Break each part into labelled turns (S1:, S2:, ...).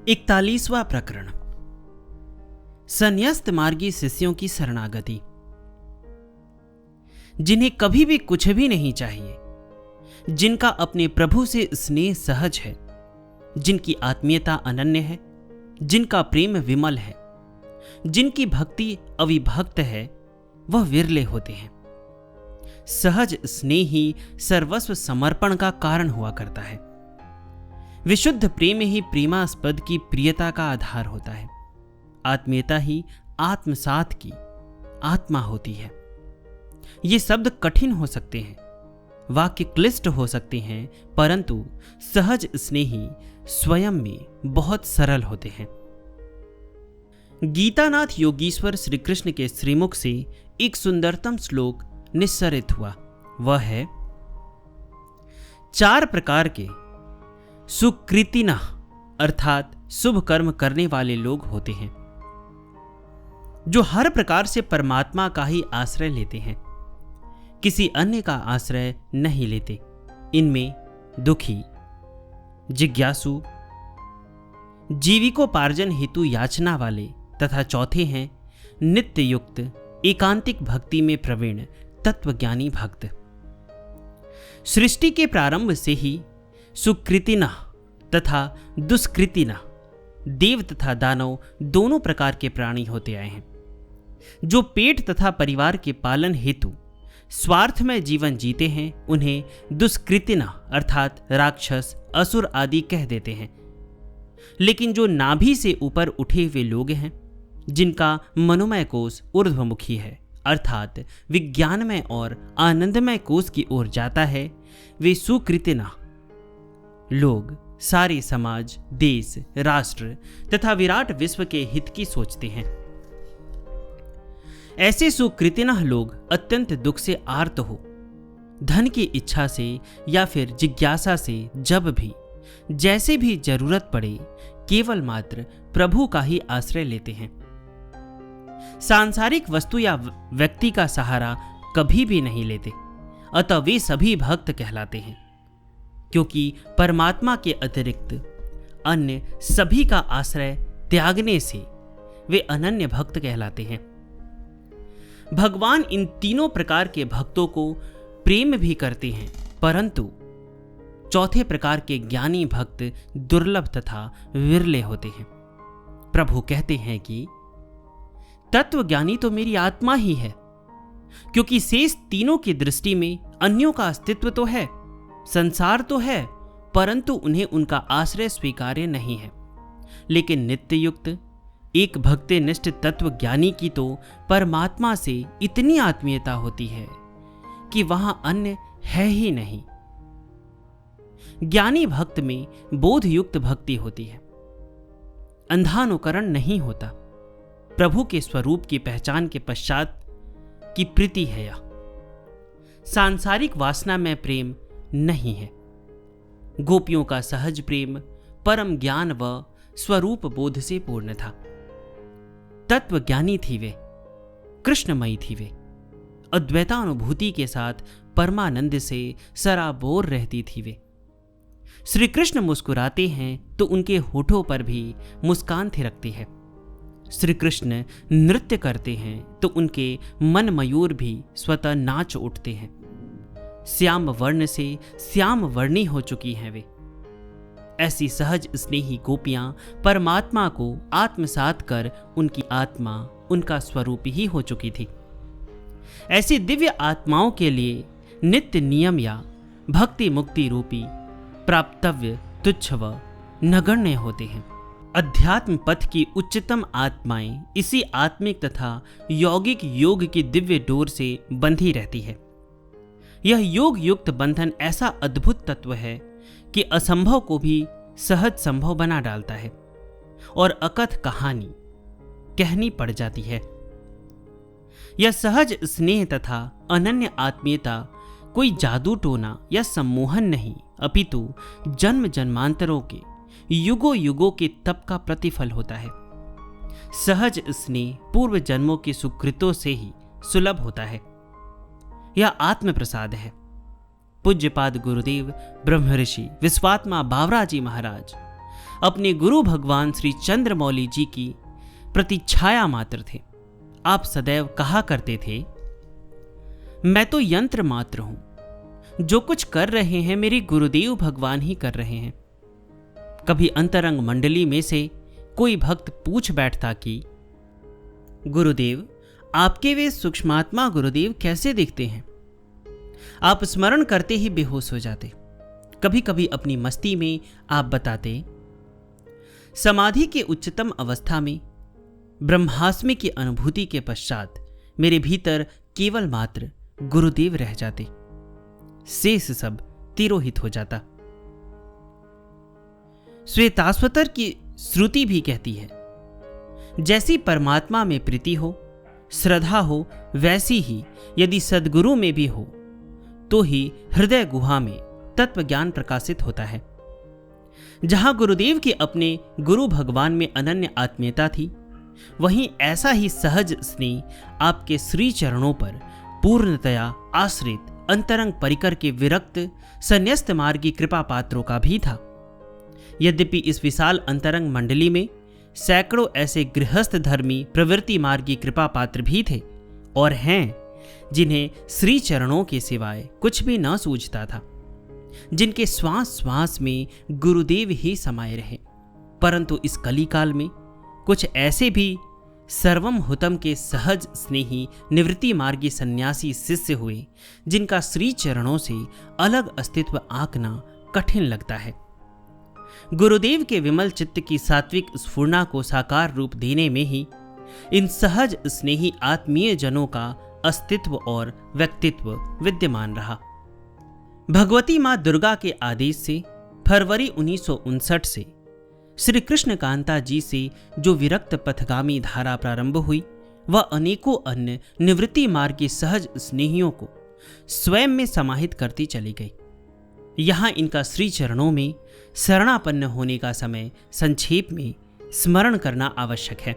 S1: 41वां प्रकरण। संन्यास्त मार्गी शिष्यों की शरणागति। जिन्हें कभी भी कुछ भी नहीं चाहिए, जिनका अपने प्रभु से स्नेह सहज है, जिनकी आत्मीयता अनन्य है, जिनका प्रेम विमल है, जिनकी भक्ति अविभक्त है, वह विरले होते हैं। सहज स्नेह ही सर्वस्व समर्पण का कारण हुआ करता है। विशुद्ध प्रेम ही प्रेमास्पद की प्रियता का आधार होता है। आत्मीयता ही आत्मसात की आत्मा होती है। ये शब्द कठिन हो सकते हैं, वाक्य क्लिष्ट हो सकते हैं, परंतु सहज स्नेही स्वयं में बहुत सरल होते हैं। गीतानाथ योगीश्वर श्री कृष्ण के श्रीमुख से एक सुंदरतम श्लोक निस्सरित हुआ। वह है, 4 प्रकार के सुकृतिना अर्थात शुभ कर्म करने वाले लोग होते हैं, जो हर प्रकार से परमात्मा का ही आश्रय लेते हैं, किसी अन्य का आश्रय नहीं लेते। इनमें दुखी, जिज्ञासु, जीविकोपार्जन हेतु याचना वाले तथा चौथे हैं नित्य युक्त एकांतिक भक्ति में प्रवीण तत्वज्ञानी भक्त। सृष्टि के प्रारंभ से ही सुकृतिना तथा दुष्कृतिना देव तथा दानव दोनों प्रकार के प्राणी होते आए हैं। जो पेट तथा परिवार के पालन हेतु स्वार्थमय जीवन जीते हैं, उन्हें दुष्कृतिना अर्थात राक्षस, असुर आदि कह देते हैं। लेकिन जो नाभि से ऊपर उठे हुए लोग हैं, जिनका मनोमय कोश ऊर्ध्वमुखी है अर्थात विज्ञानमय और आनंदमय कोश की ओर जाता है, वे सुकृतिना लोग सारे समाज, देश, राष्ट्र तथा विराट विश्व के हित की सोचते हैं। ऐसे सुकृतिना लोग अत्यंत दुख से आर्त हो, धन की इच्छा से या फिर जिज्ञासा से जब भी जैसे भी जरूरत पड़े, केवल मात्र प्रभु का ही आश्रय लेते हैं। सांसारिक वस्तु या व्यक्ति का सहारा कभी भी नहीं लेते। अतः वे सभी भक्त कहलाते हैं, क्योंकि परमात्मा के अतिरिक्त अन्य सभी का आश्रय त्यागने से वे अनन्य भक्त कहलाते हैं। भगवान इन तीनों प्रकार के भक्तों को प्रेम भी करते हैं, परंतु चौथे प्रकार के ज्ञानी भक्त दुर्लभ तथा विरले होते हैं। प्रभु कहते हैं कि तत्वज्ञानी तो मेरी आत्मा ही है, क्योंकि शेष तीनों की दृष्टि में अन्यों का अस्तित्व तो है, संसार तो है, परंतु उन्हें उनका आश्रय स्वीकार्य नहीं है। लेकिन नित्य युक्त एक भक्तिनिष्ठ तत्व ज्ञानी की तो परमात्मा से इतनी आत्मीयता होती है कि वहां अन्य है ही नहीं। ज्ञानी भक्त में बोध युक्त भक्ति होती है, अंधानुकरण नहीं होता। प्रभु के स्वरूप की पहचान के पश्चात की प्रीति है यह। सांसारिक वासना में प्रेम नहीं है। गोपियों का सहज प्रेम परम ज्ञान व स्वरूप बोध से पूर्ण था। तत्वज्ञानी थी वे, कृष्णमयी थी वे, अद्वैतानुभूति के साथ परमानंद से सराबोर रहती थी वे। श्री कृष्ण मुस्कुराते हैं तो उनके होठों पर भी मुस्कान थिरकती है। श्री कृष्ण नृत्य करते हैं तो उनके मन मयूर भी स्वतः नाच उठते हैं। श्याम वर्ण से श्याम वर्णी हो चुकी हैं वे। ऐसी सहज स्नेही गोपियां परमात्मा को आत्मसात कर उनकी आत्मा उनका स्वरूप ही हो चुकी थी। ऐसी दिव्य आत्माओं के लिए नित्य नियम या भक्ति मुक्ति रूपी प्राप्तव्य तुच्छ व नगण्य होते हैं। अध्यात्म पथ की उच्चतम आत्माएं इसी आत्मिक तथा यौगिक योग की दिव्य डोर से बंधी रहती है। यह योग युक्त बंधन ऐसा अद्भुत तत्व है कि असंभव को भी सहज संभव बना डालता है और अकथ कहानी कहनी पड़ जाती है। यह सहज स्नेह तथा अनन्य आत्मीयता कोई जादू टोना या सम्मोहन नहीं, अपितु जन्म जन्मांतरों के युगों युगों के तप का प्रतिफल होता है। सहज स्नेह पूर्व जन्मों के सुकृतों से ही सुलभ होता है। यह आत्म प्रसाद है। पूज्यपाद गुरुदेव ब्रह्मऋषि विश्वात्मा बावरा जी महाराज अपने गुरु भगवान श्री चंद्रमौली जी की प्रतिछाया मात्र थे। आप सदैव कहा करते थे, मैं तो यंत्र मात्र हूं, जो कुछ कर रहे हैं मेरे गुरुदेव भगवान ही कर रहे हैं। कभी अंतरंग मंडली में से कोई भक्त पूछ बैठता कि गुरुदेव, आपके वे सूक्ष्मात्मा गुरुदेव कैसे दिखते हैं? आप स्मरण करते ही बेहोश हो जाते। कभी कभी अपनी मस्ती में आप बताते, समाधि के उच्चतम अवस्था में ब्रह्मास्मि की अनुभूति के पश्चात मेरे भीतर केवल मात्र गुरुदेव रह जाते, शेष सब तिरोहित हो जाता। श्वेताश्वतर की श्रुति भी कहती है, जैसी परमात्मा में प्रीति हो, श्रद्धा हो, वैसी ही यदि सद्गुरु में भी हो तो ही हृदय गुहा में तत्व ज्ञान प्रकाशित होता है। जहां गुरुदेव के अपने गुरु भगवान में अनन्य आत्मीयता थी, वहीं ऐसा ही सहज स्नेह आपके श्री चरणों पर पूर्णतया आश्रित अंतरंग परिकर के विरक्त संन्यस्त मार्गी कृपा पात्रों का भी था। यद्यपि इस विशाल अंतरंग मंडली में सैकड़ों ऐसे गृहस्थ धर्मी प्रवृत्ति मार्गी कृपा पात्र भी थे और हैं, जिन्हें श्री चरणों के सिवाय कुछ भी न सूझता था, जिनके श्वास श्वास में गुरुदेव ही समाये रहे। परंतु इस कलिकाल में कुछ ऐसे भी सर्वम हुतम के सहज स्नेही निवृत्ति मार्गी सन्यासी शिष्य हुए, जिनका श्री चरणों से अलग अस्तित्व आंकना कठिन लगता है। गुरुदेव के विमल चित्त की सात्विक स्फुरना को साकार रूप देने में ही इन सहज स्नेही आत्मीय जनों का अस्तित्व और व्यक्तित्व विद्यमान रहा। भगवती मां दुर्गा के आदेश से फरवरी 1959 से श्री कृष्ण कांता जी से जो विरक्त पथगामी धारा प्रारंभ हुई, वह अनेकों अन्य निवृत्ति मार्ग के सहज स्नेहियों को स्वयं में समाहित करती चली गई। यहाँ इनका श्री चरणों में शरणापन्न होने का समय संक्षेप में स्मरण करना आवश्यक है।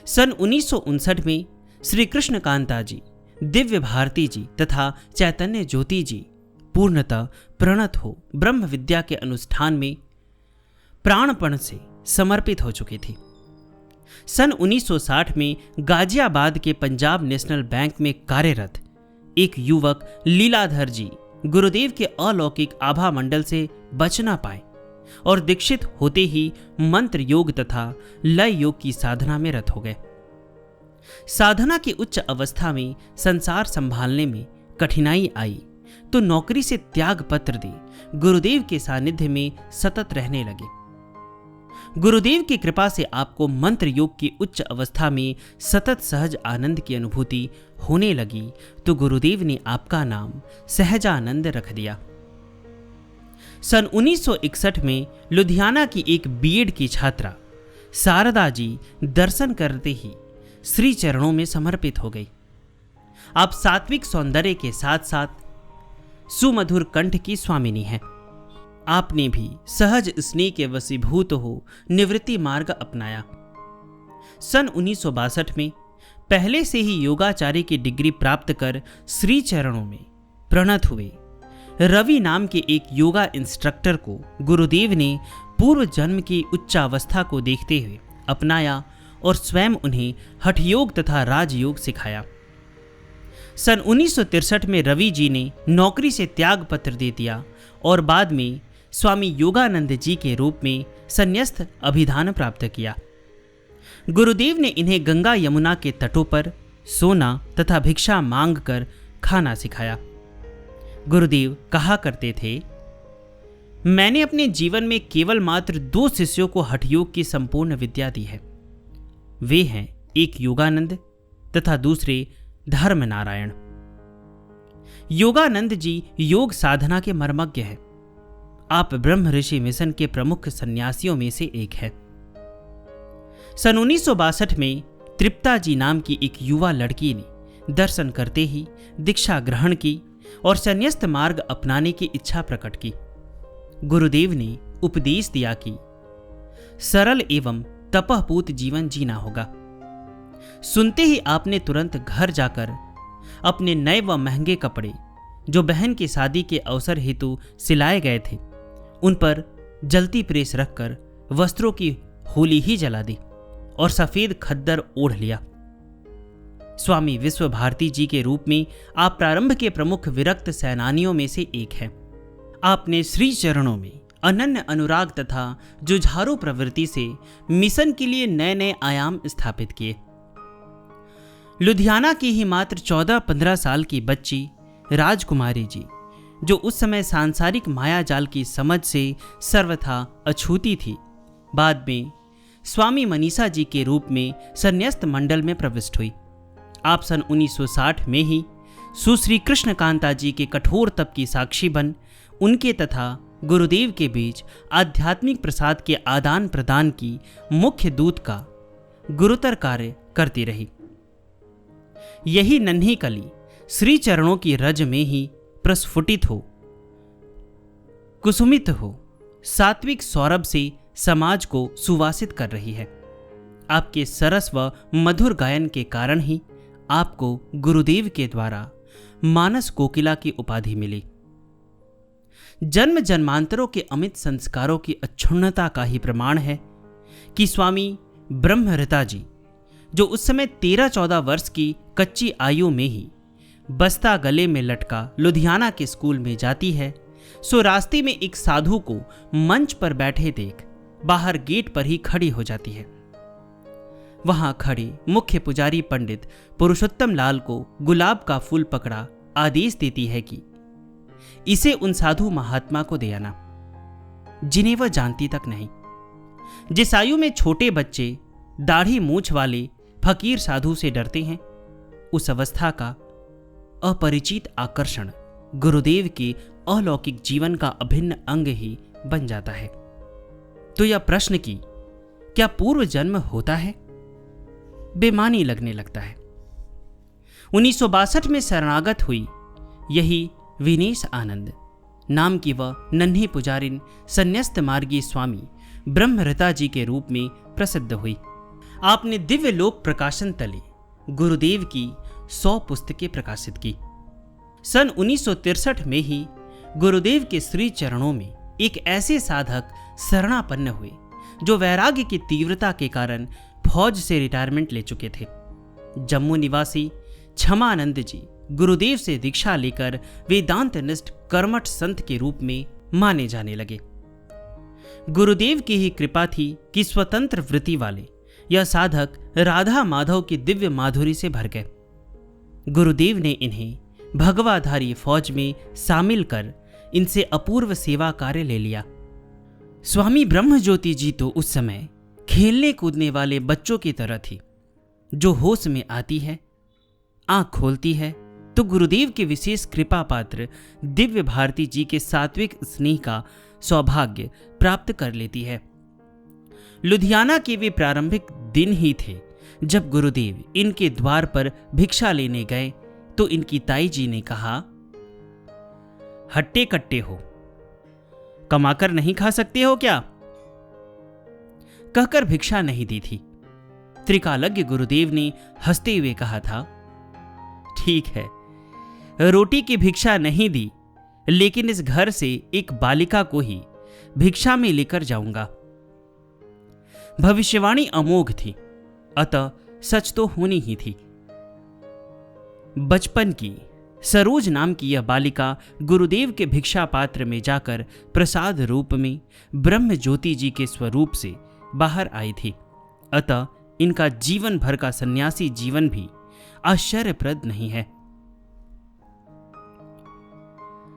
S1: सन 1959 में श्री कृष्ण कांता जी, दिव्य भारती जी तथा चैतन्य ज्योति जी पूर्णतः प्रणत हो ब्रह्म विद्या के अनुष्ठान में प्राणपण से समर्पित हो चुकी थी। सन 1960 में गाजियाबाद के पंजाब नेशनल बैंक में कार्यरत एक युवक लीलाधर जी गुरुदेव के अलौकिक आभा मंडल से बच ना पाए और दीक्षित होते ही मंत्र योग तथा लय योग की साधना में रत हो गए। साधना की उच्च अवस्था में संसार संभालने में कठिनाई आई तो नौकरी से त्याग पत्र दे गुरुदेव के सानिध्य में सतत रहने लगे। गुरुदेव की कृपा से आपको मंत्र योग की उच्च अवस्था में सतत सहज आनंद की अनुभूति होने लगी तो गुरुदेव ने आपका नाम सहजानंद रख दिया। सन 1961 में लुधियाना की एक बीएड की छात्रा शारदा जी दर्शन करते ही श्री चरणों में समर्पित हो गई। आप सात्विक सौंदर्य के साथ साथ सुमधुर कंठ की स्वामिनी हैं। आपने भी सहज स्नेह के वशीभूत हो निवृत्ति मार्ग अपनाया। सन 1962 में पहले से ही योगाचार्य की डिग्री प्राप्त कर श्री चरणों में प्रणत हुए रवि नाम के एक योगा इंस्ट्रक्टर को गुरुदेव ने पूर्व जन्म की उच्चावस्था को देखते हुए अपनाया और स्वयं उन्हें हठयोग तथा राजयोग सिखाया। सन 1963 में रवि जी ने नौकरी से त्याग पत्र दे दिया और बाद में स्वामी योगानंद जी के रूप में संन्यस्त अभिधान प्राप्त किया। गुरुदेव ने इन्हें गंगा यमुना के तटों पर सोना तथा भिक्षा मांग कर खाना सिखाया। गुरुदेव कहा करते थे, मैंने अपने जीवन में केवल मात्र 2 शिष्यों को हठयोग की संपूर्ण विद्या दी है। वे हैं एक योगानंद तथा दूसरे धर्म नारायण। योगानंद जी योग साधना के मर्मज्ञ हैं। आप ब्रह्म ऋषि मिशन के प्रमुख सन्यासियों में से एक है। सन 1962 में तृप्ता जी नाम की एक युवा लड़की ने दर्शन करते ही दीक्षा ग्रहण की और संन्यस्त मार्ग अपनाने की इच्छा प्रकट की। गुरुदेव ने उपदेश दिया कि सरल एवं तपःपूत जीवन जीना होगा। सुनते ही आपने तुरंत घर जाकर अपने नए व महंगे कपड़े जो बहन की शादी के अवसर हेतु सिलाए गए थे, उन पर जलती प्रेस रखकर वस्त्रों की होली ही जला दी और सफेद खद्दर ओढ़ लिया। स्वामी विश्व भारती जी के रूप में आप प्रारंभ के प्रमुख विरक्त सेनानियों में से एक हैं। आपने श्री चरणों में अनन्य अनुराग तथा जुझारू प्रवृत्ति से मिशन के लिए नए नए आयाम स्थापित किए। लुधियाना की ही मात्र 14-15 साल की बच्ची राजकुमारी जी, जो उस समय सांसारिक मायाजाल की समझ से सर्वथा अछूती थी, बाद में स्वामी मनीषा जी के रूप में संन्यस्त मंडल में प्रविष्ट हुई। आप सन 1960 में ही सुश्री कृष्णकांता जी के कठोर तप की साक्षी बन उनके तथा गुरुदेव के बीच आध्यात्मिक प्रसाद के आदान प्रदान की मुख्य दूत का गुरुतर कार्य करती रही। यही नन्ही कली श्री चरणों की रज में ही प्रस्फुटित हो, कुसुमित हो, सात्विक सौरभ से समाज को सुवासित कर रही है। आपके सरस व मधुर गायन के कारण ही आपको गुरुदेव के द्वारा मानस कोकिला की उपाधि मिली। जन्म जन्मांतरों के अमित संस्कारों की अक्षुण्णता का ही प्रमाण है कि स्वामी ब्रह्मऋता जी, जो उस समय 13-14 वर्ष की कच्ची आयु में ही बस्ता गले में लटका लुधियाना के स्कूल में जाती है, सो रास्ते में एक साधु को मंच पर बैठे देख बाहर गेट पर ही खड़ी हो जाती है। वहां खड़े मुख्य पुजारी पंडित पुरुषोत्तम लाल को गुलाब का फूल पकड़ा आदेश देती है कि इसे उन साधु महात्मा को दे आना, जिन्हें वह जानती तक नहीं। जिस आयु में छोटे बच्चे दाढ़ी मूछ वाले फकीर साधु से डरते हैं, उस अवस्था का अपरिचित आकर्षण गुरुदेव के अलौकिक जीवन का अभिन्न अंग ही बन जाता है। तो यह प्रश्न कि क्या पूर्व जन्म होता है, बेमानी लगने लगता है। 1962 में शरणागत हुई यही विनेश आनंद नाम की वह नन्ही पुजारिन संन्यस्त मार्गी स्वामी ब्रह्मऋता जी के रूप में प्रसिद्ध हुई। आपने दिव्य लोक प्रकाशन तले गुरुदेव की 100 पुस्तकें प्रकाशित की। सन 1963 में ही गुरुदेव के श्री चरणों में एक ऐसे साधक शरणापन्न हुए जो वैराग्य की तीव्रता के कारण फौज से रिटायरमेंट ले चुके थे। जम्मू निवासी क्षमानंद जी गुरुदेव से दीक्षा लेकर वेदांत निष्ठ कर्मठ संत के रूप में माने जाने लगे। गुरुदेव की ही कृपा थी कि स्वतंत्र वृत्ति वाले यह साधक राधा माधव की दिव्य माधुरी से भर गए। गुरुदेव ने इन्हें भगवाधारी फौज में शामिल कर इनसे अपूर्व सेवा कार्य ले लिया। स्वामी ब्रह्मज्योति जी तो उस समय खेलने कूदने वाले बच्चों की तरह थी, जो होश में आती है, आंख खोलती है तो गुरुदेव के विशेष कृपा पात्र दिव्य भारती जी के सात्विक स्नेह का सौभाग्य प्राप्त कर लेती है। लुधियाना के वे प्रारंभिक दिन ही थे जब गुरुदेव इनके द्वार पर भिक्षा लेने गए तो इनकी ताई जी ने कहा, हट्टे कट्टे हो, कमाकर नहीं खा सकते हो क्या? कहकर भिक्षा नहीं दी थी। त्रिकालज्ञ गुरुदेव ने हंसते हुए कहा था, ठीक है, रोटी की भिक्षा नहीं दी, लेकिन इस घर से एक बालिका को ही भिक्षा में लेकर जाऊंगा। भविष्यवाणी अमोघ थी, अतः सच तो होनी ही थी। बचपन की सरोज नाम की यह बालिका गुरुदेव के भिक्षा पात्र में जाकर प्रसाद रूप में ब्रह्म ज्योति जी के स्वरूप से बाहर आई थी। अतः इनका जीवन भर का सन्यासी जीवन भी आश्चर्यप्रद नहीं है।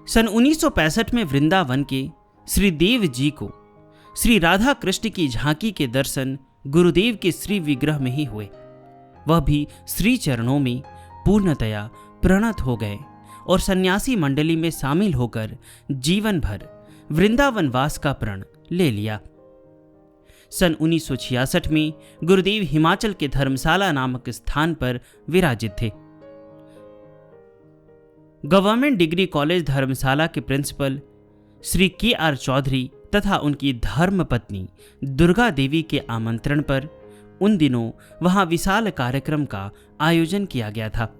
S1: सन 1965 में वृंदावन के श्री देव जी को श्री राधा कृष्ण की झांकी के दर्शन गुरुदेव के श्री विग्रह में ही हुए। वह भी श्री चरणों में पूर्णतया प्रणत हो गए और सन्यासी मंडली में शामिल होकर जीवन भर वृंदावन वास का प्रण ले लिया। सन 1966 में गुरुदेव हिमाचल के धर्मशाला नामक स्थान पर विराजित थे। गवर्नमेंट डिग्री कॉलेज धर्मशाला के प्रिंसिपल श्री के.आर. चौधरी तथा उनकी धर्म पत्नी दुर्गा देवी के आमंत्रण पर उन दिनों वहां विशाल कार्यक्रम का आयोजन किया गया था।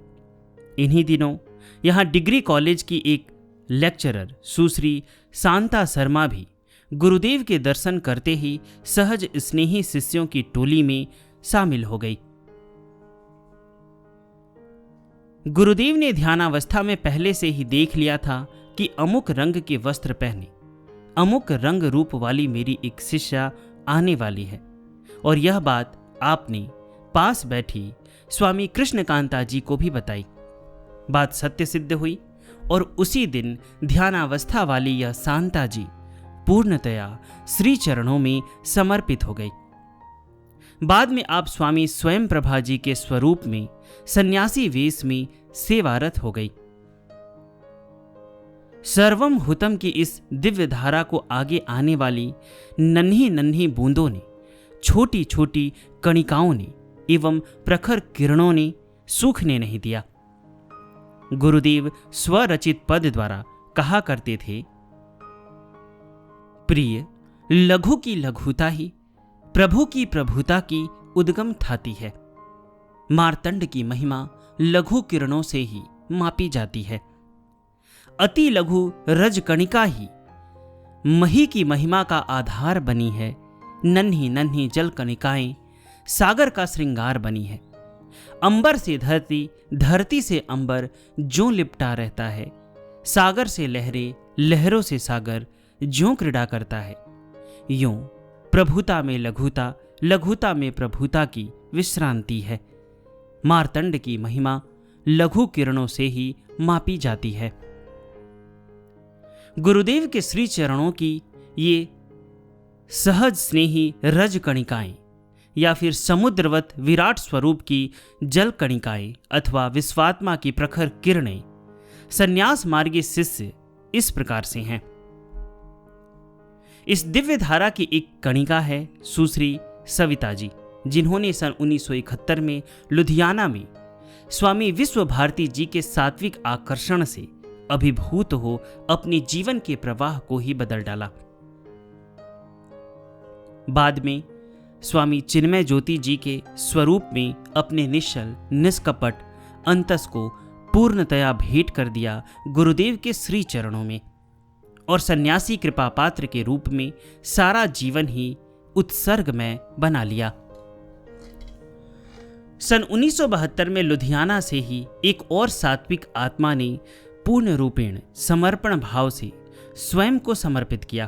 S1: इन्हीं दिनों यहां डिग्री कॉलेज की एक लेक्चरर सुश्री शांता शर्मा भी गुरुदेव के दर्शन करते ही सहज स्नेही शिष्यों की टोली में शामिल हो गई। गुरुदेव ने ध्यानावस्था में पहले से ही देख लिया था कि अमुक रंग के वस्त्र पहने अमुक रंग रूप वाली मेरी एक शिष्या आने वाली है, और यह बात आपने पास बैठी स्वामी कृष्णकांता जी को भी बताई। बात सत्य सिद्ध हुई और उसी दिन ध्यानावस्था वाली यह शांता जी पूर्णतया श्री चरणों में समर्पित हो गई। बाद में आप स्वामी स्वयं प्रभा जी के स्वरूप में सन्यासी वेश में सेवारत हो गई। सर्वम हुतम की इस दिव्य धारा को आगे आने वाली नन्ही नन्ही बूंदों ने, छोटी छोटी कणिकाओं ने एवं प्रखर किरणों ने सूखने नहीं दिया। गुरुदेव स्वरचित पद द्वारा कहा करते थे, प्रिय लघु की लघुता ही प्रभु की प्रभुता की उद्गम थाती है। मार्तंड की महिमा लघु किरणों से ही मापी जाती है। अति लघु रज कणिका ही मही की महिमा का आधार बनी है। नन्ही नन्ही जल कणिकाएं सागर का श्रृंगार बनी है। अंबर से धरती, धरती से अंबर ज्यों लिपटा रहता है। सागर से लहरें, लहरों से सागर ज्यों क्रीड़ा करता है। यूं प्रभुता में लघुता, लघुता में प्रभुता की विश्रांति है। मार्तंड की महिमा लघु किरणों से ही मापी जाती है। गुरुदेव के श्री चरणों की ये सहज स्नेही रज कणिकाएं या फिर समुद्रवत विराट स्वरूप की जल कणिकाएं अथवा विश्वात्मा की प्रखर किरणें संन्यास मार्गी शिष्य इस प्रकार से हैं। इस दिव्य धारा की एक कणिका है सुश्री सविता जी, जिन्होंने सन 1971 में लुधियाना में स्वामी विश्व भारती जी के सात्विक आकर्षण से अभिभूत हो अपने जीवन के प्रवाह को ही बदल डाला। बाद में स्वामी चिन्मय ज्योति जी के स्वरूप में अपने निश्चल निष्कपट अंतस को पूर्णतया भेंट कर दिया गुरुदेव के श्री चरणों में, और सन्यासी कृपा पात्र के रूप में सारा जीवन ही उत्सर्गमय बना लिया। सन 1972 में लुधियाना से ही एक और सात्विक आत्मा ने पूर्ण रूपेण समर्पण भाव से स्वयं को समर्पित किया।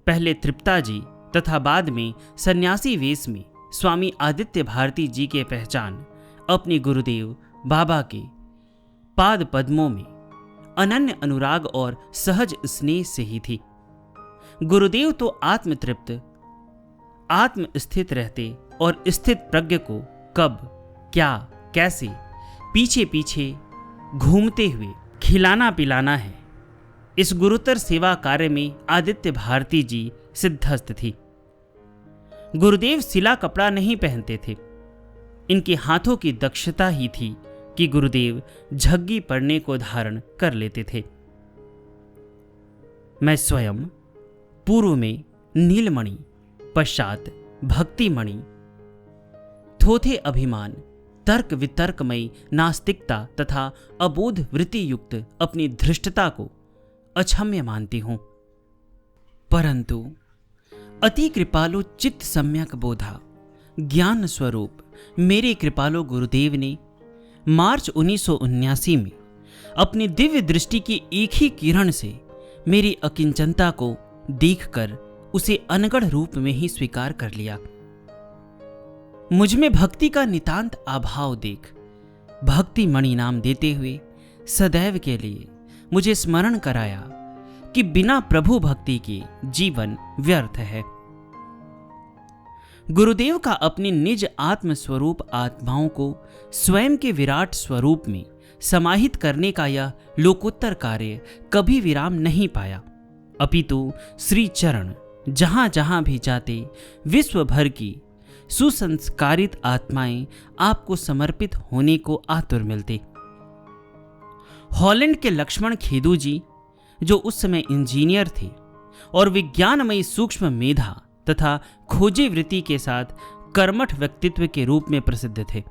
S1: पहले तृप्ता जी तथा बाद में सन्यासी वेश में स्वामी आदित्य भारती जी के पहचान अपने गुरुदेव बाबा के पाद पद्मों में अनन्य अनुराग और सहज स्नेह से ही थी। गुरुदेव तो आत्मतृप्त, आत्मस्थित रहते और स्थित प्रज्ञ को कब, क्या, कैसे पीछे पीछे घूमते हुए खिलाना पिलाना है, इस गुरुतर सेवा कार्य में आदित्य भारती जी सिद्धस्थ थी। गुरुदेव सिला कपड़ा नहीं पहनते थे। इनके हाथों की दक्षता ही थी कि गुरुदेव झग्गी पड़ने को धारण कर लेते थे। मैं स्वयं पूर्व में नीलमणि, पश्चात भक्तिमणि, थोथे अभिमान, तर्क वितर्कमयी नास्तिकता तथा अबोध वृत्ति युक्त अपनी धृष्टता को अक्षम्य मानती हूं, परंतु अति कृपालु चित्त सम्यक बोधा ज्ञान स्वरूप मेरे कृपालु गुरुदेव ने मार्च 1979 में अपनी दिव्य दृष्टि की एक ही किरण से मेरी अकिंचनता को देखकर उसे अनगढ़ रूप में ही स्वीकार कर लिया। मुझमें भक्ति का नितांत अभाव देख भक्ति मणि नाम देते हुए सदैव के लिए मुझे स्मरण कराया कि बिना प्रभु भक्ति के जीवन व्यर्थ है। गुरुदेव का अपने निज आत्म स्वरूप आत्माओं को स्वयं के विराट स्वरूप में समाहित करने का यह लोकोत्तर कार्य कभी विराम नहीं पाया, अपितु श्री चरण जहां जहां भी जाते विश्व भर की सुसंस्कारित आत्माएं आपको समर्पित होने को आतुर मिलते। हॉलैंड के लक्ष्मण खेदू जी, जो उस समय इंजीनियर थे और विज्ञानमयी सूक्ष्म मेधा तथा खोजी वृत्ति के साथ कर्मठ व्यक्तित्व के रूप में प्रसिद्ध थे,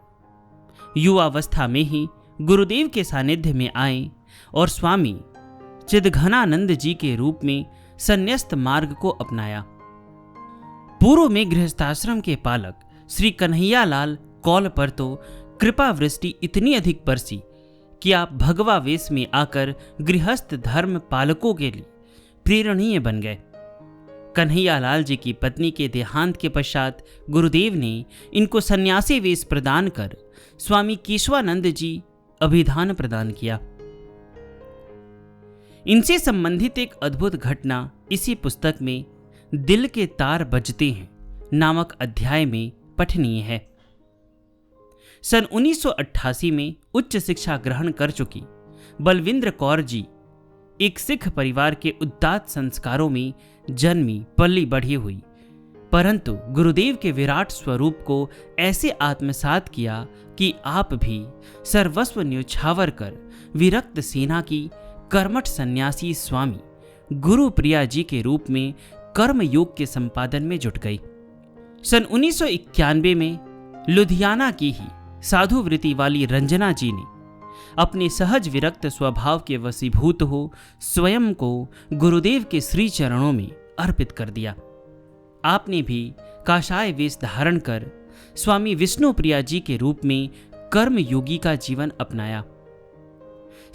S1: युवावस्था में ही गुरुदेव के सानिध्य में आए और स्वामी चिदघनानंद जी के रूप में संन्यास्त मार्ग को अपनाया। पूर्व में गृहस्थाश्रम के पालक श्री कन्हैयालाल कौल पर तो कृपा वृष्टि इतनी अधिक बरसी कि आप भगवा वेश में आकर गृहस्थ धर्म पालकों के लिए प्रेरणीय बन गए। कन्हैयालाल जी की पत्नी के देहांत के पश्चात गुरुदेव ने इनको सन्यासी वेश प्रदान कर स्वामी केशवानंद जी अभिधान प्रदान किया। इनसे संबंधित एक अद्भुत घटना इसी पुस्तक में दिल के तार बजते हैं नामक अध्याय में पठनीय है। सन 1988 में उच्च शिक्षा ग्रहण कर चुकी बलविंद्र कौर जी एक सिख परिवार के उदात्त संस्कारों में जन्मी पली बढ़ी हुई, परंतु गुरुदेव के विराट स्वरूप को ऐसे आत्मसात किया कि आप भी सर्वस्व न्यौछावर कर विरक्त सेना की कर्मठ सन्यासी स्वामी गुरु प्रिया जी के रूप में कर्म योग के संपादन में जुट गई। सन 1991 में लुधियाना की ही साधु वृत्ति वाली रंजना जी ने अपने सहज विरक्त स्वभाव के वशीभूत हो स्वयं को गुरुदेव के श्री चरणों में अर्पित कर दिया। आपने भी काषाय वेश धारण कर स्वामी विष्णु प्रिया जी के रूप में कर्म योगी का जीवन अपनाया।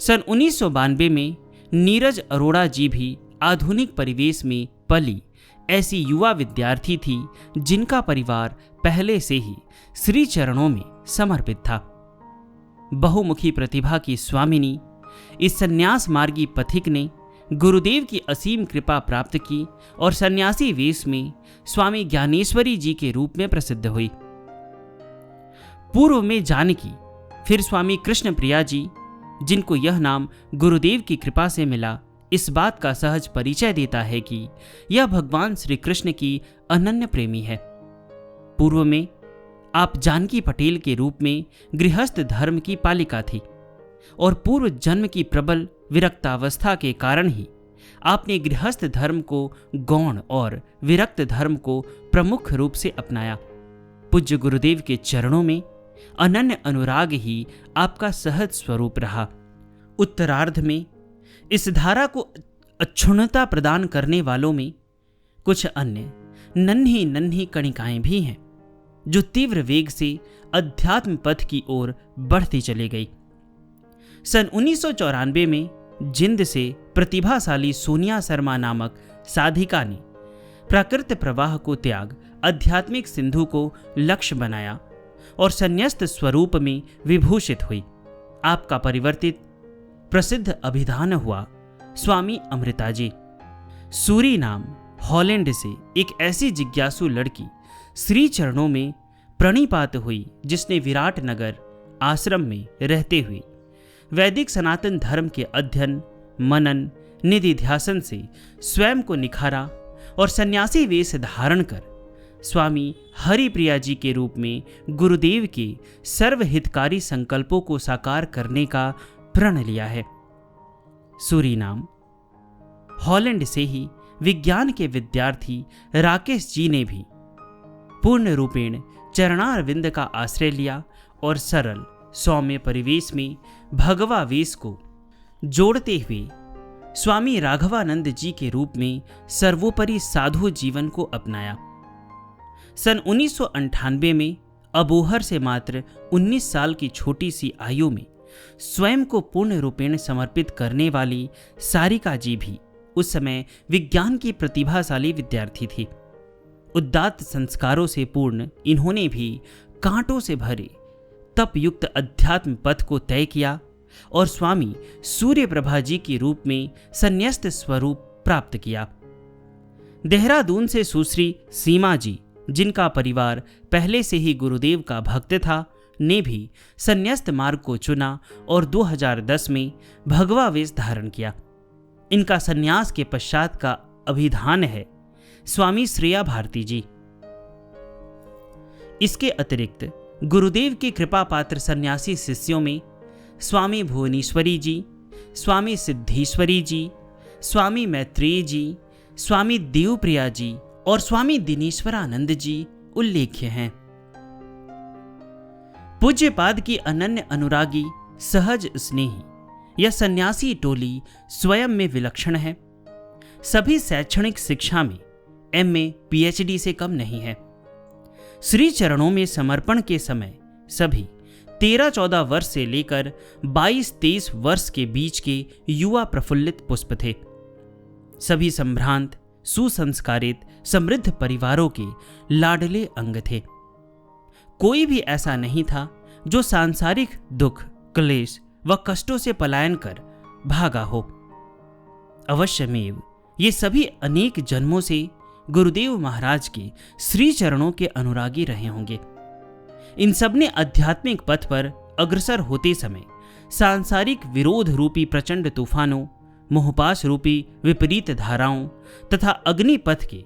S1: सन 1992 में नीरज अरोड़ा जी भी आधुनिक परिवेश में पली ऐसी युवा विद्यार्थी थी जिनका परिवार पहले से ही श्री चरणों में समर्पित था। बहुमुखी प्रतिभा की स्वामिनी इस सन्यास मार्गी पथिक ने गुरुदेव की असीम कृपा प्राप्त की और सन्यासी वेश में स्वामी ज्ञानेश्वरी जी के रूप में प्रसिद्ध हुई। पूर्व में जानकी, फिर स्वामी कृष्ण प्रिया जी, जिनको यह नाम गुरुदेव की कृपा से मिला, इस बात का सहज परिचय देता है कि यह भगवान श्री कृष्ण की अनन्य प्रेमी है। पूर्व में आप जानकी पटेल के रूप में गृहस्थ धर्म की पालिका थी और पूर्व जन्म की प्रबल विरक्तावस्था के कारण ही आपने गृहस्थ धर्म को गौण और विरक्त धर्म को प्रमुख रूप से अपनाया। पूज्य गुरुदेव के चरणों में अनन्य अनुराग ही आपका सहज स्वरूप रहा। उत्तरार्ध में इस धारा को अक्षुण्णता प्रदान करने वालों में कुछ अन्य नन्ही नन्ही कणिकाएं भी हैं जो तीव्र वेग से अध्यात्म पथ की ओर बढ़ती चली गई। सन 1994 में जिंद से प्रतिभाशाली सोनिया शर्मा नामक साधिका ने प्राकृत प्रवाह को त्याग आध्यात्मिक सिंधु को लक्ष्य बनाया और संन्यस्त स्वरूप में विभूषित हुई। आपका परिवर्तित प्रसिद्ध अभिधान हुआ स्वामी अमृता जी। सूरीनाम हॉलैंड से एक ऐसी जिज्ञासु लड़की श्री चरणों में प्रणिपात हुई जिसने विराट नगर आश्रम में रहते हुए वैदिक सनातन धर्म के अध्ययन, मनन, निधिध्यासन से स्वयं को निखारा और सन्यासी वेश धारण कर स्वामी हरिप्रिया जी के रूप में गुरुदेव के सर्वहितकारी संकल्पों को साकार करने का प्रण लिया है। सूरीनाम हॉलैंड से ही विज्ञान के विद्यार्थी राकेश जी ने भी पूर्ण रूपेण चरणारविंद का आश्रय लिया और सरल सौम्य परिवेश में भगवा वेश को जोड़ते हुए स्वामी राघवानंद जी के रूप में सर्वोपरि साधु जीवन को अपनाया। सन 1998 में अबोहर से मात्र 19 साल की छोटी सी आयु में स्वयं को पूर्ण रूपेण समर्पित करने वाली सारिका जी भी उस समय विज्ञान की प्रतिभाशाली विद्यार्थी थी। उदात्त संस्कारों से पूर्ण इन्होंने भी कांटों से भरे तप युक्त अध्यात्म पथ को तय किया और स्वामी सूर्य प्रभा जी के रूप में संन्यस्त स्वरूप प्राप्त किया। देहरादून से सुश्री सीमा जी, जिनका परिवार पहले से ही गुरुदेव का भक्त था, ने भी संन्यस्त मार्ग को चुना और 2010 में भगवा वेश धारण किया। इनका संन्यास के पश्चात का अभिधान है स्वामी श्रेया भारती जी। इसके अतिरिक्त गुरुदेव के कृपा पात्र सन्यासी शिष्यों में स्वामी भुवनेश्वरी जी, स्वामी सिद्धेश्वरी जी, स्वामी मैत्रेय जी, स्वामी देवप्रिया जी और स्वामी दिनेश्वरानंद जी उल्लेख्य हैं। पूज्यपाद की अनन्य अनुरागी सहज स्नेही यह सन्यासी टोली स्वयं में विलक्षण है। सभी शैक्षणिक शिक्षा में MA PhD से कम नहीं है। श्री चरणों में समर्पण के समय सभी 13-14 वर्ष से लेकर 22-23 वर्ष के बीच के युवा प्रफुल्लित पुष्प थे। सभी संभ्रांत, सुसंस्कारित, समृद्ध परिवारों के लाडले अंग थे। कोई भी ऐसा नहीं था जो सांसारिक दुख, क्लेश व कष्टों से पलायन कर भागा हो। अवश्यमेव ये सभी अनेक जन्मों से गुरुदेव महाराज के श्री चरणों के अनुरागी रहे होंगे। इन सब ने आध्यात्मिक पथ पर अग्रसर होते समय सांसारिक विरोध रूपी प्रचंड तूफानों, मोहपाश रूपी विपरीत धाराओं तथा अग्निपथ के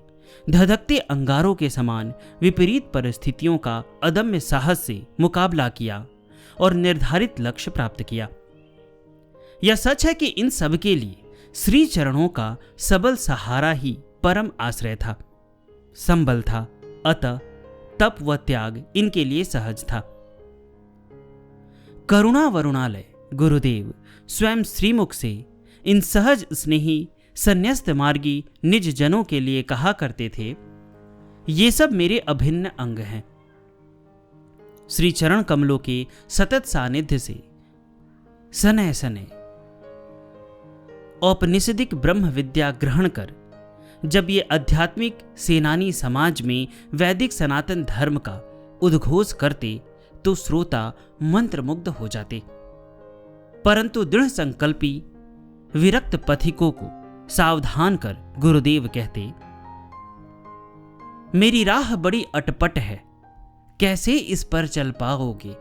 S1: धधकते अंगारों के समान विपरीत परिस्थितियों का अदम्य साहस से मुकाबला किया और निर्धारित लक्ष्य प्राप्त किया। यह सच है कि इन सब के लिए श्री चरणों का सबल सहारा ही परम आश्रय था, संबल था। अतः तप व त्याग इनके लिए सहज था। करुणा वरुणालय गुरुदेव स्वयं श्रीमुख से इन सहज स्नेही संन्यस्त मार्गी निज जनों के लिए कहा करते थे, ये सब मेरे अभिन्न अंग हैं। श्री चरण कमलों के सतत सानिध्य से सनय सनय औपनिषदिक ब्रह्म विद्या ग्रहण कर जब ये आध्यात्मिक सेनानी समाज में वैदिक सनातन धर्म का उद्घोष करते तो श्रोता मंत्रमुग्ध हो जाते। परंतु दृढ़ संकल्पी विरक्त पथिकों को सावधान कर गुरुदेव कहते, मेरी राह बड़ी अटपट है, कैसे इस पर चल पाओगे।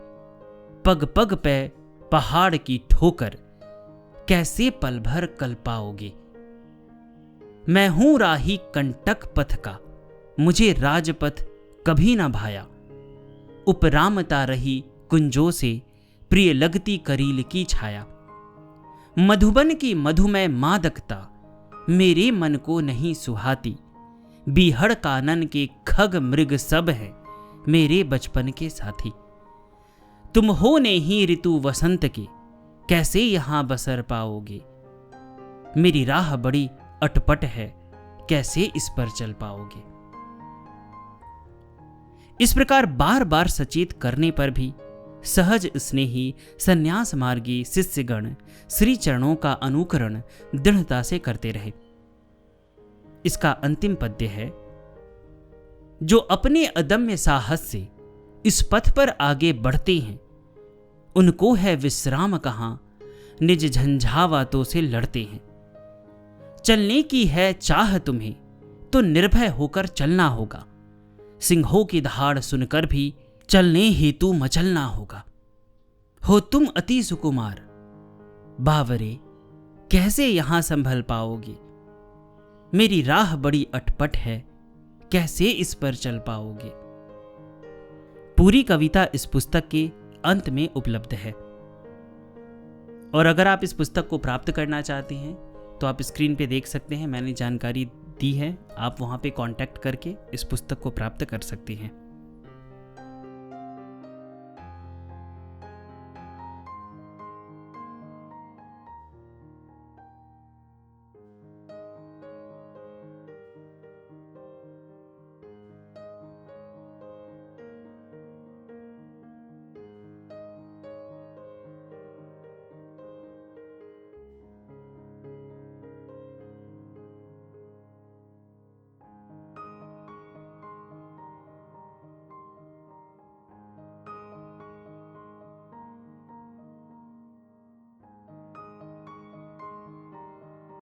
S1: पग पग पे पहाड़ की ठोकर, कैसे पल भर कल पाओगे। मैं हूं राही कंटक पथ का, मुझे राजपथ कभी ना भाया। उपरामता रही कुंजों से, प्रिय लगती करील की छाया। मधुबन की मधुमय मादकता, मेरे मन को नहीं सुहाती। बीहड़ कानन के खग मृग सब है, मेरे बचपन के साथी। तुम हो ने ही ऋतु वसंत के, कैसे यहां बसर पाओगे। मेरी राह बड़ी अटपट है, कैसे इस पर चल पाओगे। इस प्रकार बार बार सचेत करने पर भी सहज स्नेही संन्यास मार्गी शिष्यगण श्री चरणों का अनुकरण दृढ़ता से करते रहे। इसका अंतिम पद्य है, जो अपने अदम्य साहस से इस पथ पर आगे बढ़ते हैं, उनको है विश्राम कहां, निज झंझावातों से लड़ते हैं। चलने की है चाह तुम्हें, तो निर्भय होकर चलना होगा। सिंहों की दहाड़ सुनकर भी चलने हेतु मचलना होगा। हो तुम अति सुकुमार, बावरे कैसे यहां संभल पाओगे। मेरी राह बड़ी अटपट है, कैसे इस पर चल पाओगे। पूरी कविता इस पुस्तक के अंत में उपलब्ध है। और अगर आप इस पुस्तक को प्राप्त करना चाहते हैं तो आप स्क्रीन पे देख सकते हैं, मैंने जानकारी दी है। आप वहां पे कांटेक्ट करके इस पुस्तक को प्राप्त कर सकते हैं।